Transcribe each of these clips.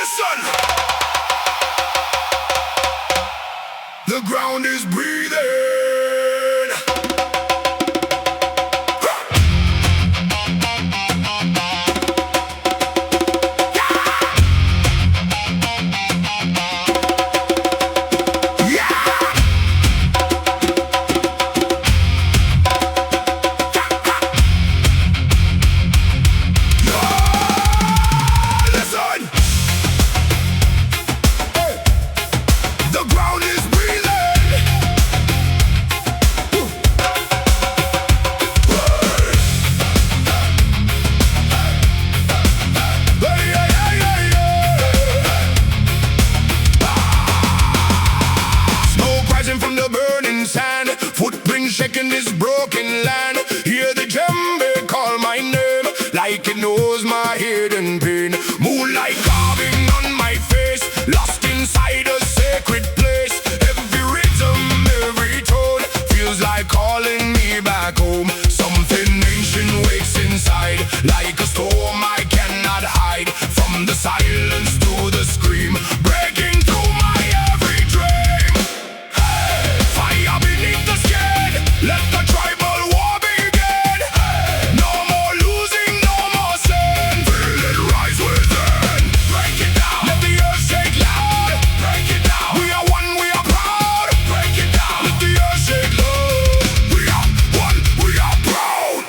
Listen! The ground is breathing. From the burning sand, footprints shaking this broken land. Hear the djembe call my name, like it knows my hidden pain. Moonlight carving on my face, lost inside a sacred place. Every rhythm, every tone feels like calling me back home. Something ancient wakes inside, like a storm I cannot hide. From the silence to the scream, breaking through my every dream. Fire beneath the skin, let the tribal war begin. No more losing, no more sin. Feel it rise within. Break it down. Let the earth shake loud. Break it down. We are one, we are proud. Break it down. Let the earth shake loud. We are one, we are proud.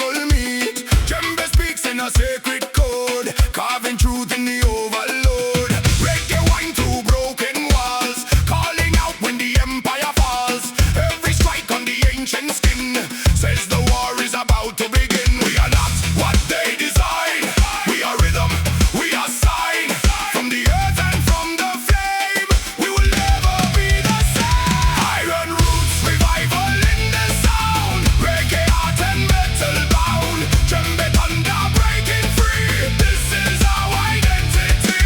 people meet. Djembe speaks in a sacred code, carving truth in the overload. Reggae wine through broken walls, calling out when the empire falls. Every strike on the ancient skin says the war is about to begin. We are not what they design. We are rhythm, we are sign. From the earth and from the flame, we will never be the same. Iron roots, revival in the sound. Reggae art and metal bound. Djembe thunder breaking free. This is our identity.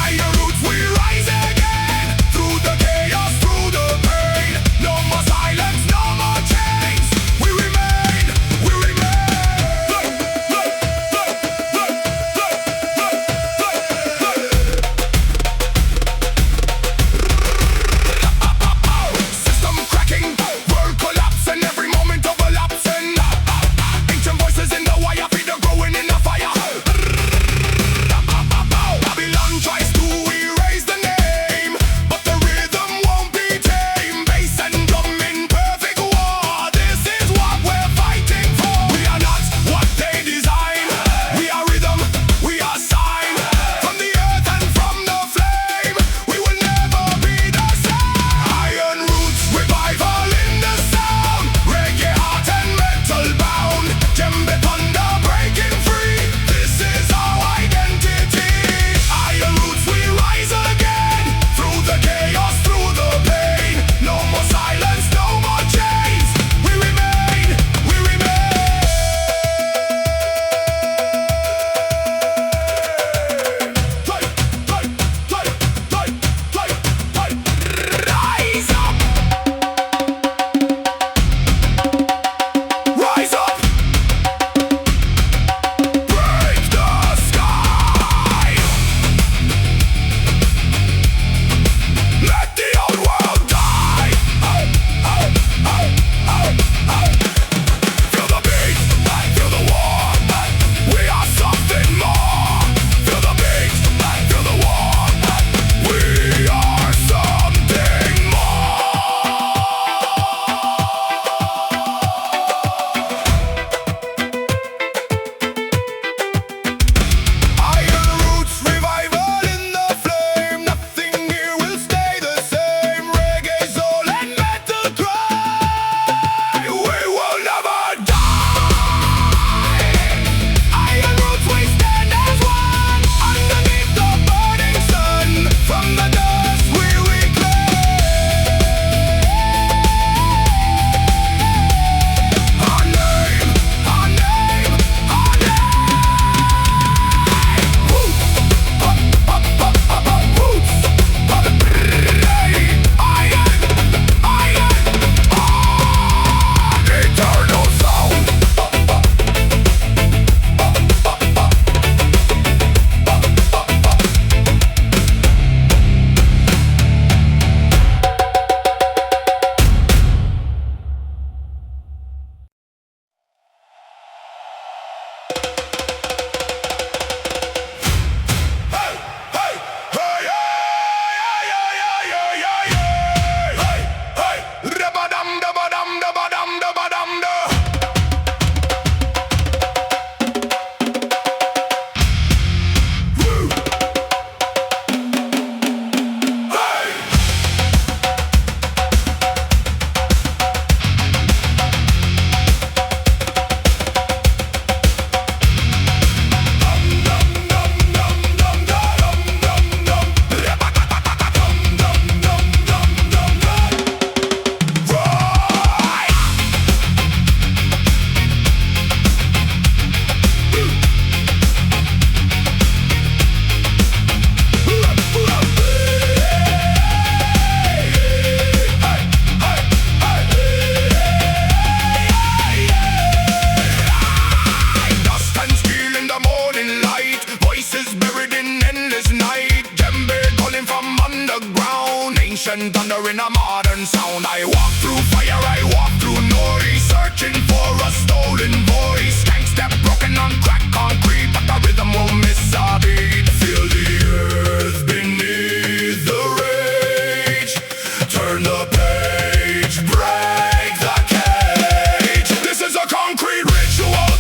Iron roots, we rise again. Through the chaos, through the pain. No more silence, no more chains. We remain, we remain. System cracking, world collapsing, every moment overlapsing. Ancient voices in the wire, feed the growing in the fire. Babylon tries to erase the name, but the rhythm won't be tame. Bass and drum in perfect war. This is what we're fighting for. We are not what they design. We are rhythm, we are sign. From the earth and from the flame, we will never be the same. Iron roots, revival in the sound. Reggae heart and metal bound. Djembe thunder breaking free. This is our identity. Iron roots, we rise again. Through the chaos, through the pain. No more silence, no more chains. We remain, we remain. Rise up, rise up, break the sky. Let the old world die. Feel the beat, feel the war. We are something more. Feel the beat, feel the war. We are something more. Iron roots, revival in the flame. Nothing here will stay the same. Reggae soul and metal cry. We will never die. Iron roots, we stand as one. Underneath the burning sun. From the dust we reclaim our name, our name, our name. Roots, roots, iron, eternal sound. Hey, hey, hey, hey, hey, da-ba-dum, da-ba-dum, da-ba-dum, da-ba-dum, da. Woo. Hey. Dust and steel in the morning light. Voices buried in endless night. Djembe calling from underground. Ancient thunder in a modern sound. I walk through fire, I walk through noise. Searching for a stolen voice. Gangsta broken on crack concrete, but the rhythm won't miss a beat. Feel the earth beneath the rage. Turn the page, break the cage. This is a concrete ritual.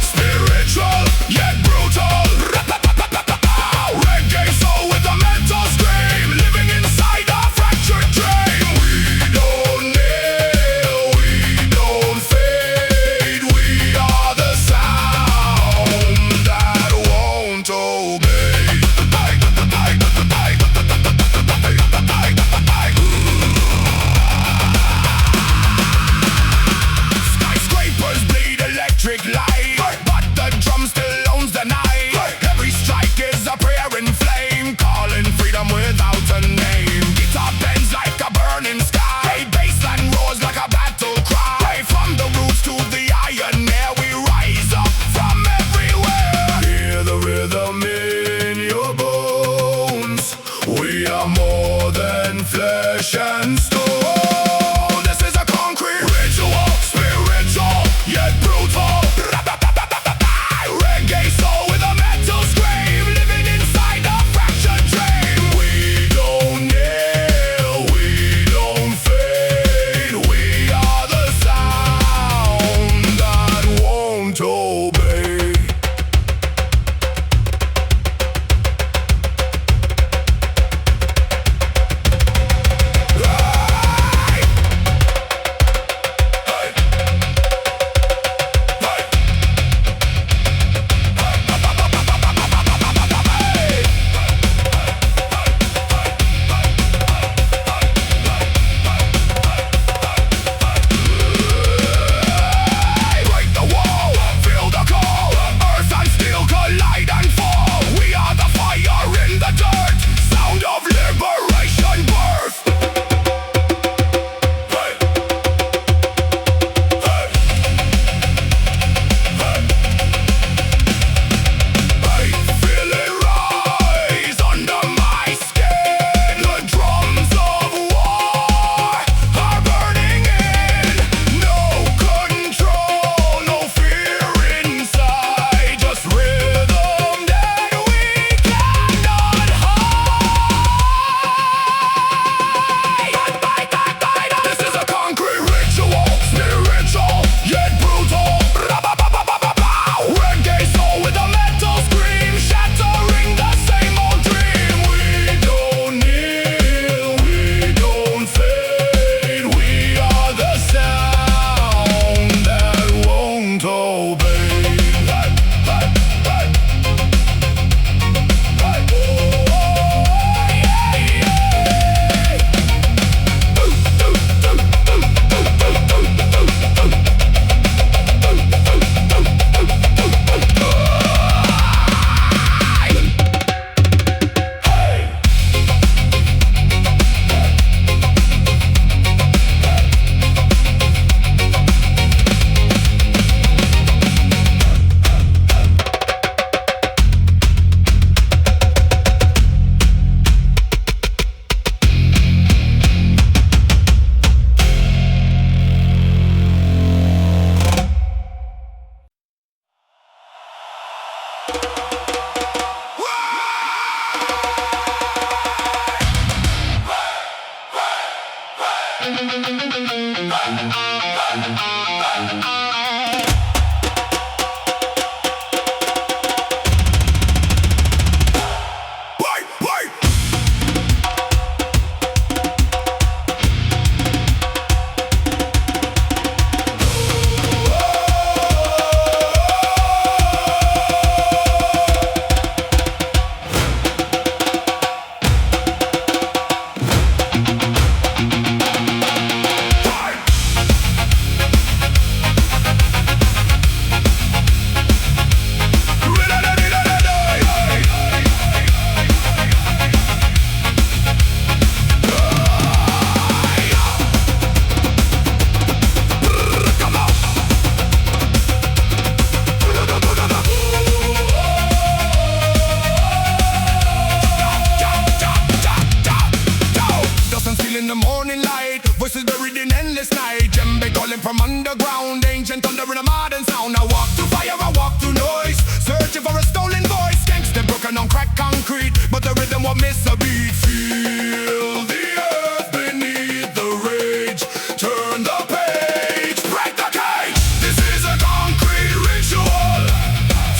Voices buried in endless night. Djembe calling from underground. Ancient thunder in a modern sound. I walk through fire, I walk through noise. Searching for a stolen voice. Gangsta broken on cracked concrete, but the rhythm won't miss a beat. Feel the earth beneath the rage. Turn the page, break the cage. This is a concrete ritual.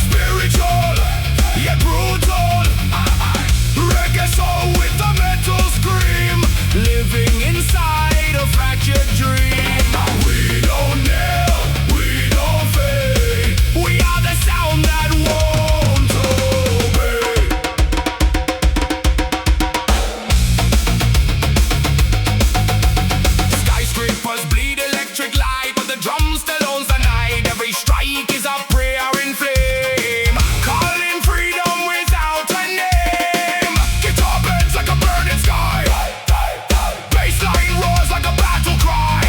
Spiritual, yet brutal. Reggae soul with a metal scream. Living inside a fractured dream. We don't kneel, we don't fade. We are the sound that won't obey. Skyscrapers bleed electric light, but the drum still owns the night. Every strike is a prayer in flame, calling freedom without a name. Guitar bends like a burning sky. Bassline roars like a battle cry.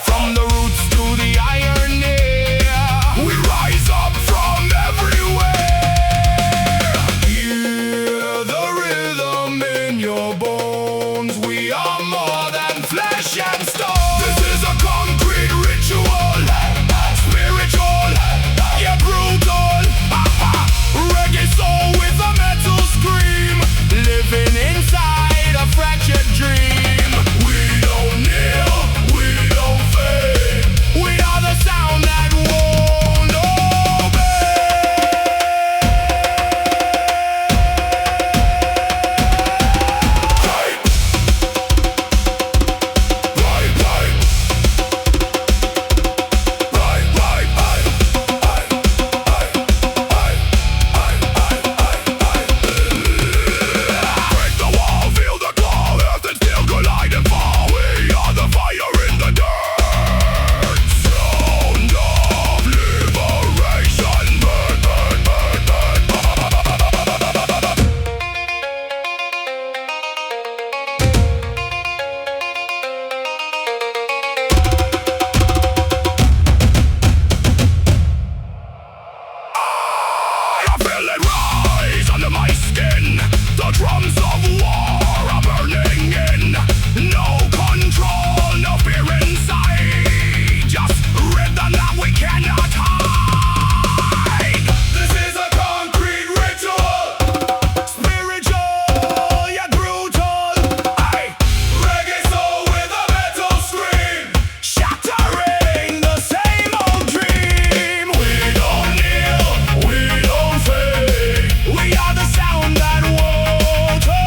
From the roots to the iron ear, we rise up from everywhere. Hear the rhythm in your bones. We are more than flesh and stone. This is a concrete ritual. Spiritual, yeah, brutal. Reggae soul with a metal scream. Living inside a fractured dream. We don't kneel, we don't fade. We are the sound that won't obey. Break the wall, feel the claw. Earth and steel collide and fall. We are the fire in the dirt. Sound of liberation. Burn, burn, burn, burn. I feel it rise under my skin. The drums of war are burning in. No control, no fear inside. Just rhythm that we cannot hide. This is a concrete ritual. Spiritual, yet brutal. Reggae soul with a metal scream. Shattering the same old dream. We don't kneel, we don't fade. We are the sound that won't obey.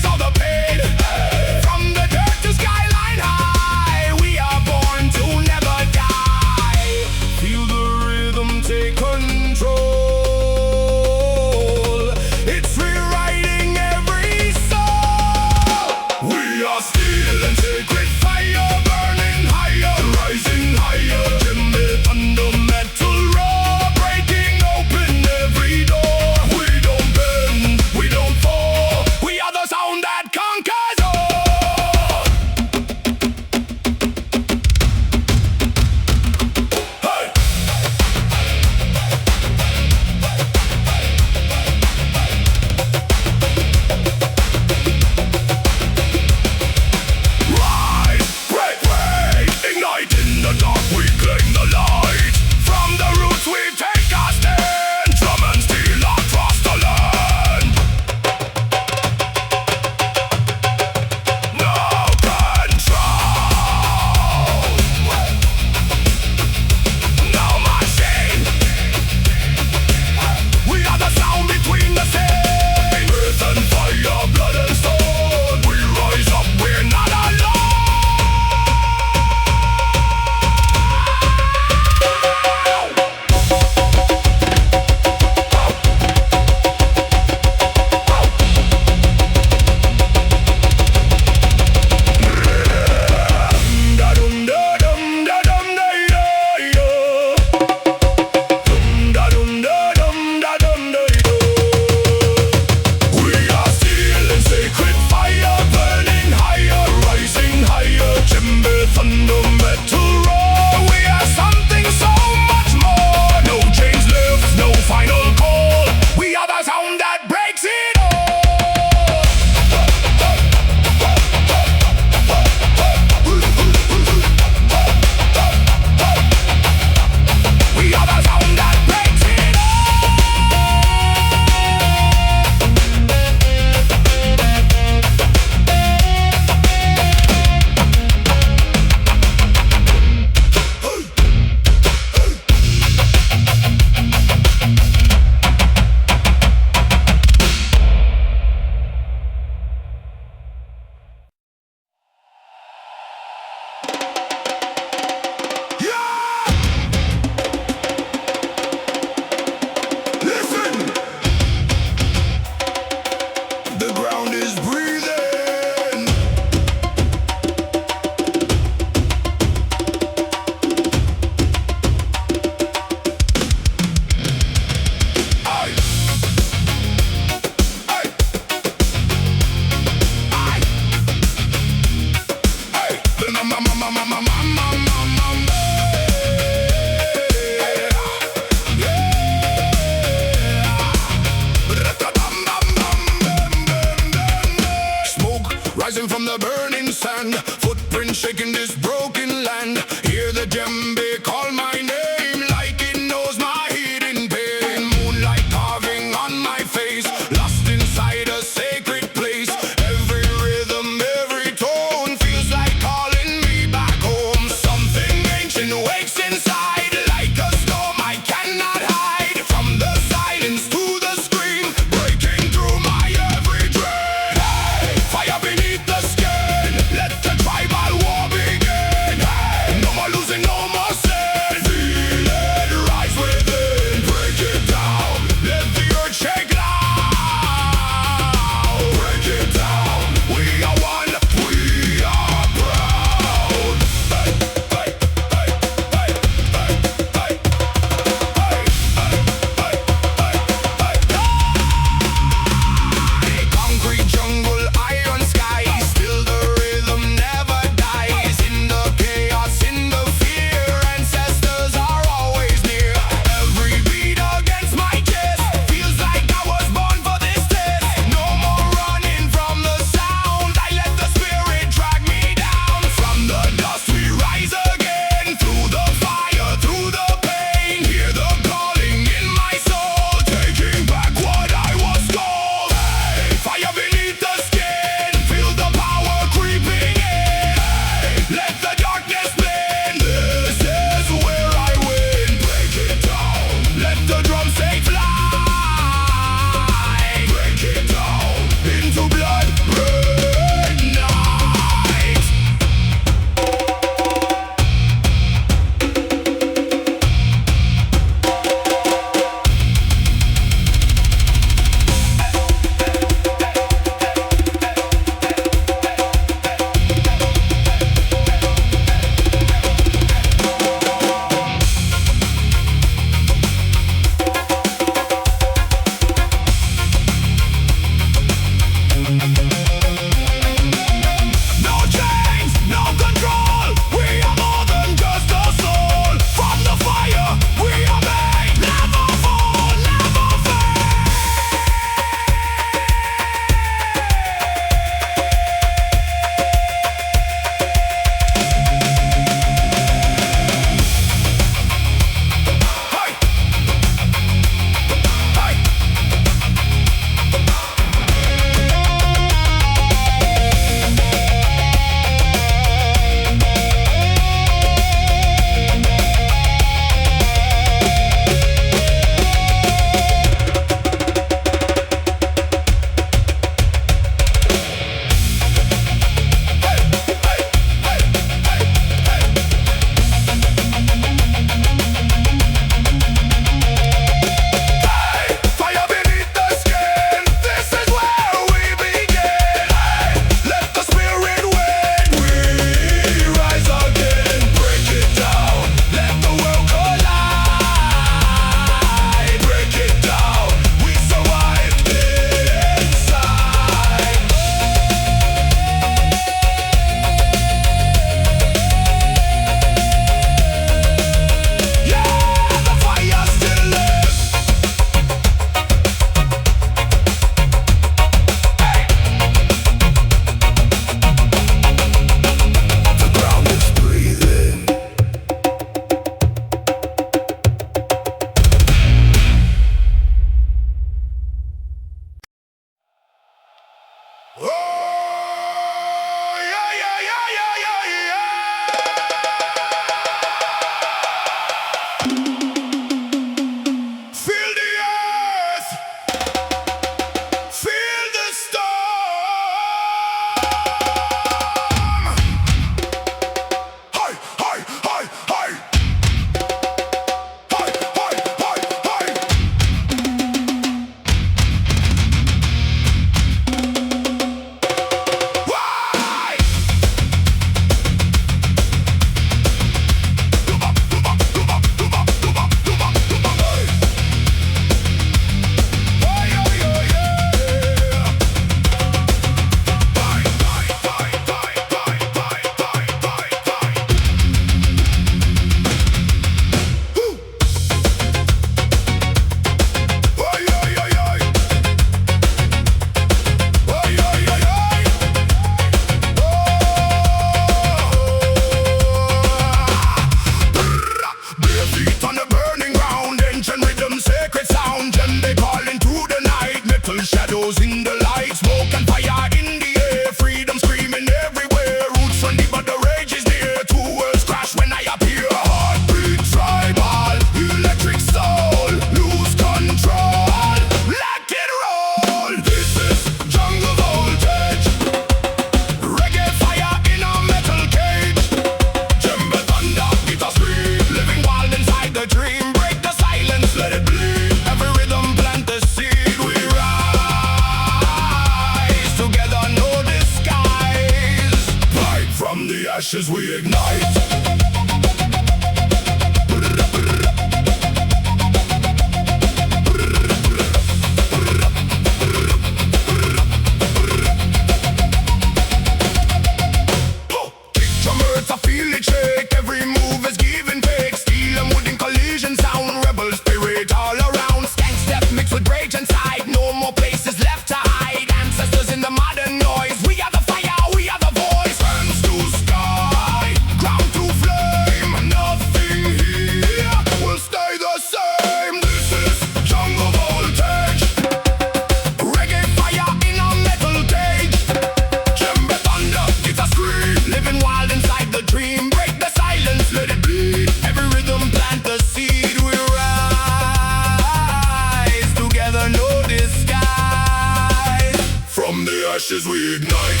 ashes we ignite.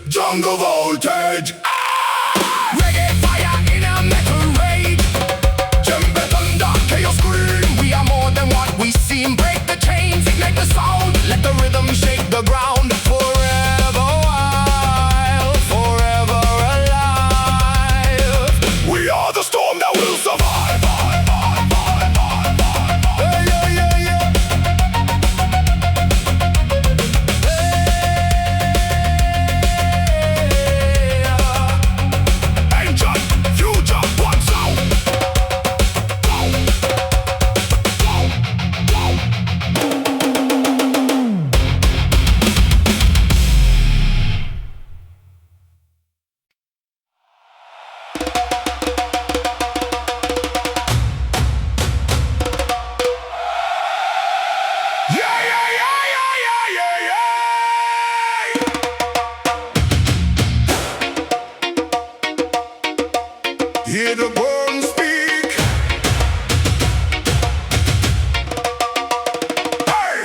Jungle voltage. Reggae fire in a metal rage. Djembe thunder, chaos scream. We are more than what we seem. Break the chains, ignite the sound. Let the rhythm shake the ground. Forever wild, forever alive. We are the storm that will survive. Hear the bones speak. Hey!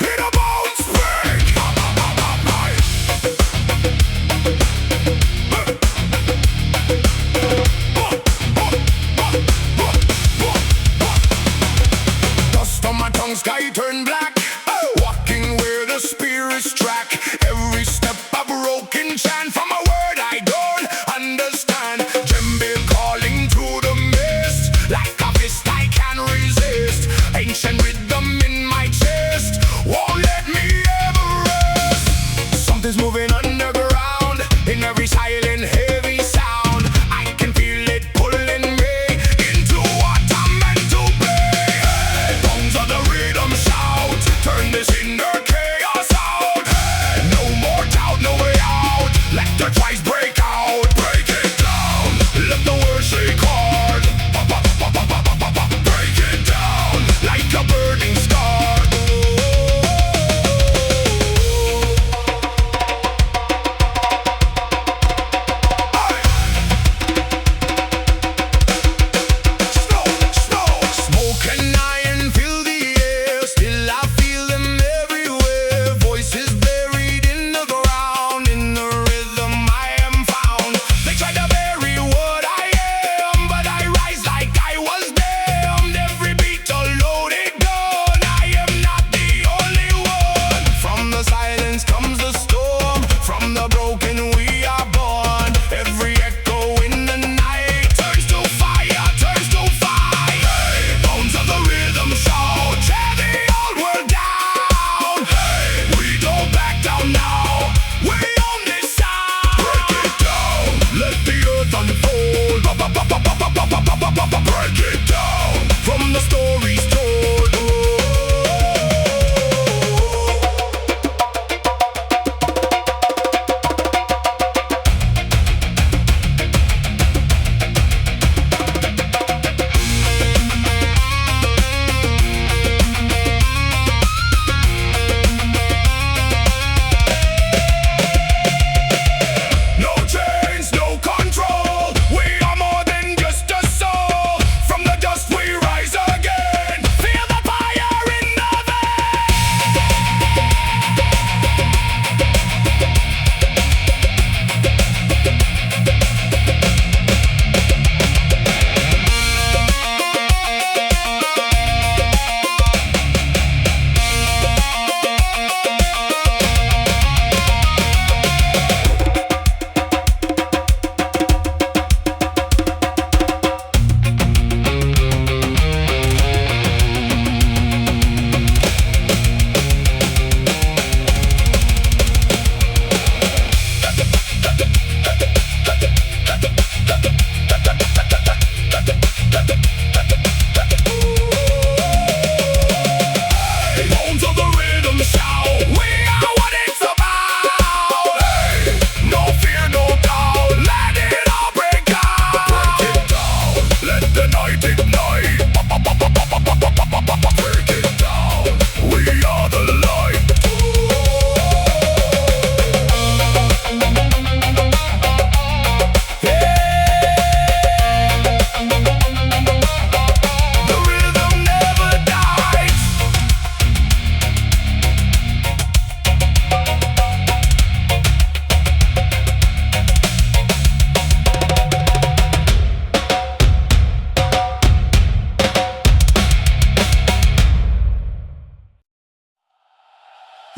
Hear the bones speak. Sky turn black, walking where the spirits track. Every step a broken chant from a word I don't understand. Djembe calling through the mist, like a fist I can resist. Ancient rhythm in my chest won't let me ever rest. Something's moving underground in every silent heavy sound. I can feel it pulling me into what I'm meant to be. Tongues of the rhythm shout.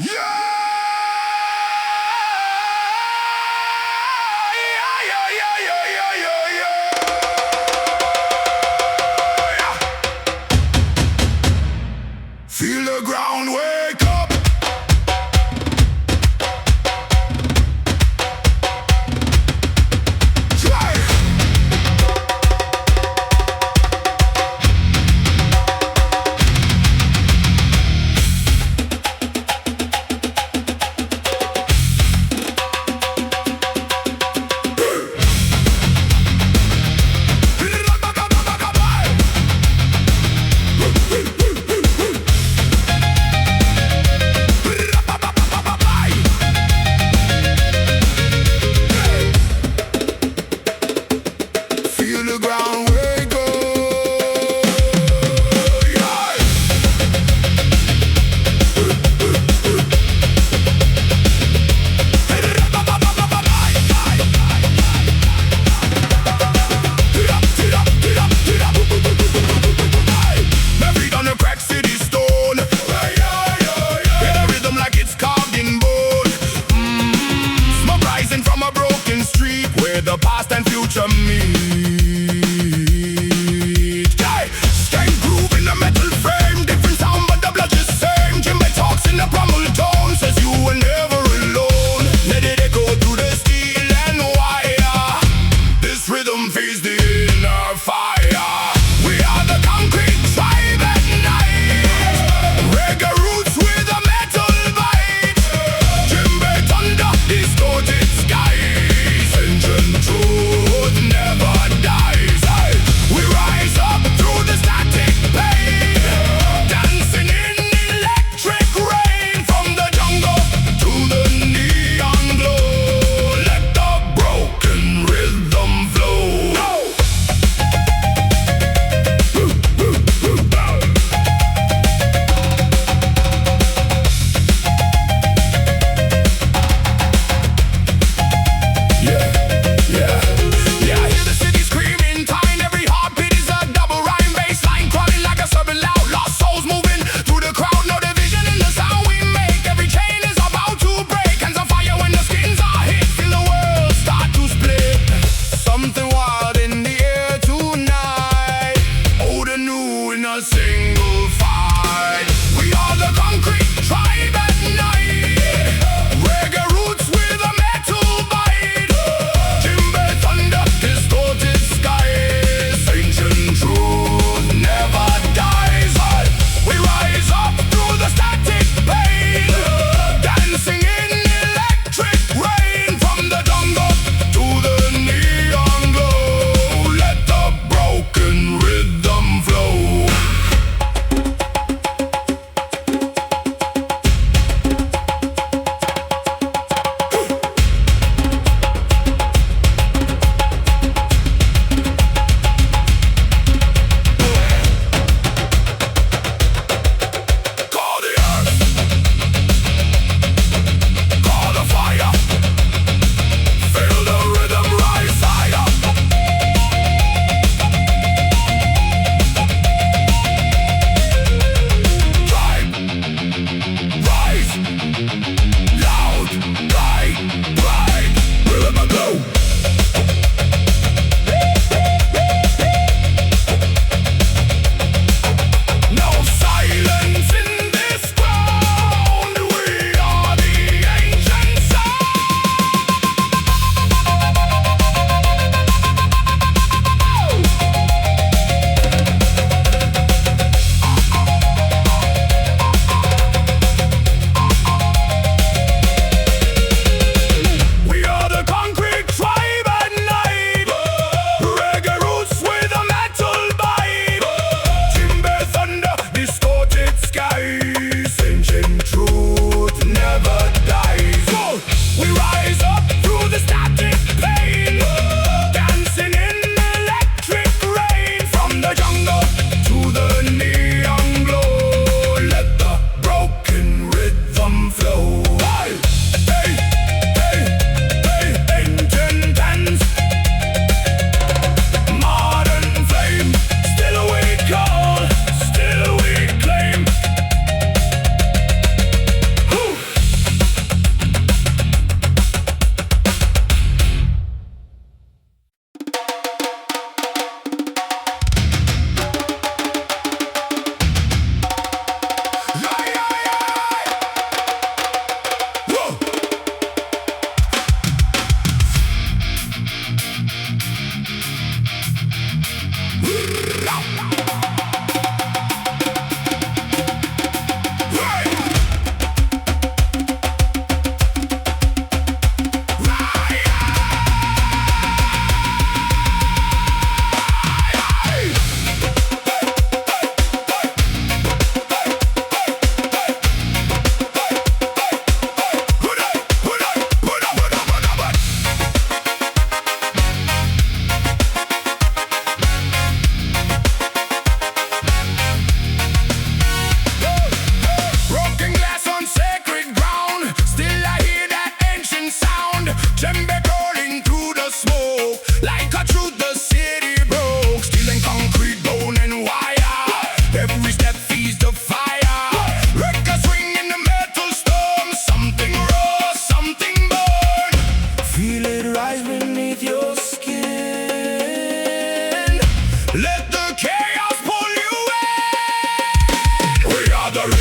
Yeah! Yeah, yeah, yeah, yeah, yeah, yeah, yeah. Feel the ground wake up. Try it.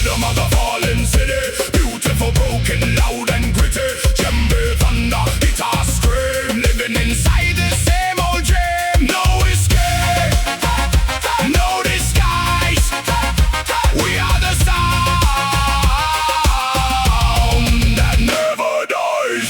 rhythm of the fallen city. Beautiful, broken, loud and gritty. Djembe, thunder, guitar, scream. Living inside the same old dream. No escape, no disguise. We are the sound that never dies.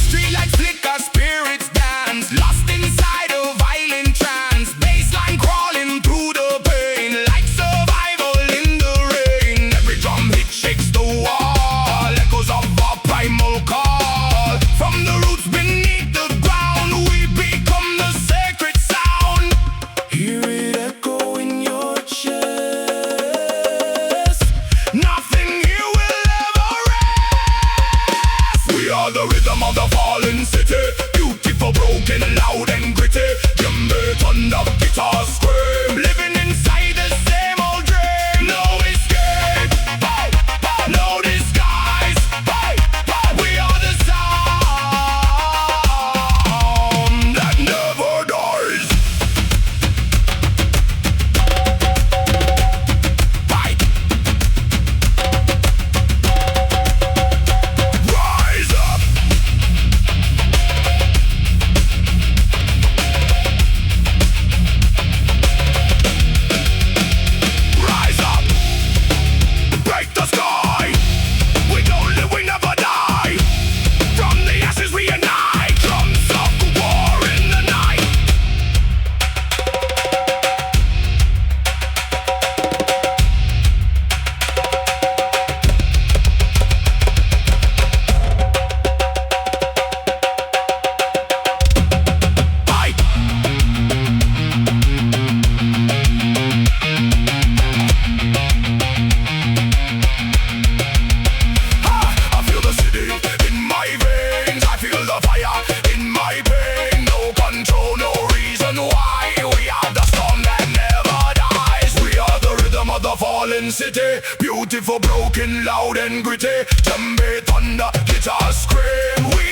Streetlights flicker, spirits dance, lost inside a violent trance. Bassline crawling through the pain, like survival in the rain. Every drum hit shakes the wall, echoes of our primal call. From the roots beneath the ground, we become the sacred sound. Hear it echo in your chest. Nothing here will ever rest. We are the rhythm of the fallen city. Beautiful, broken, loud and gritty. Djembe, thunder, guitar, scream. Living inside the same old dream. No escape, no disguise. We are the sound that never dies. Rise up. Rise up, break the sky. We don't live, we never die. From the ashes we unite. Drums of war in the night. Fight. I feel the city in my veins. I feel the fire in my pain. No control, no reason why. We are the storm that never dies. We are the rhythm of the fallen city. Beautiful, broken, loud and gritty. Djembe, thunder, guitar, scream. We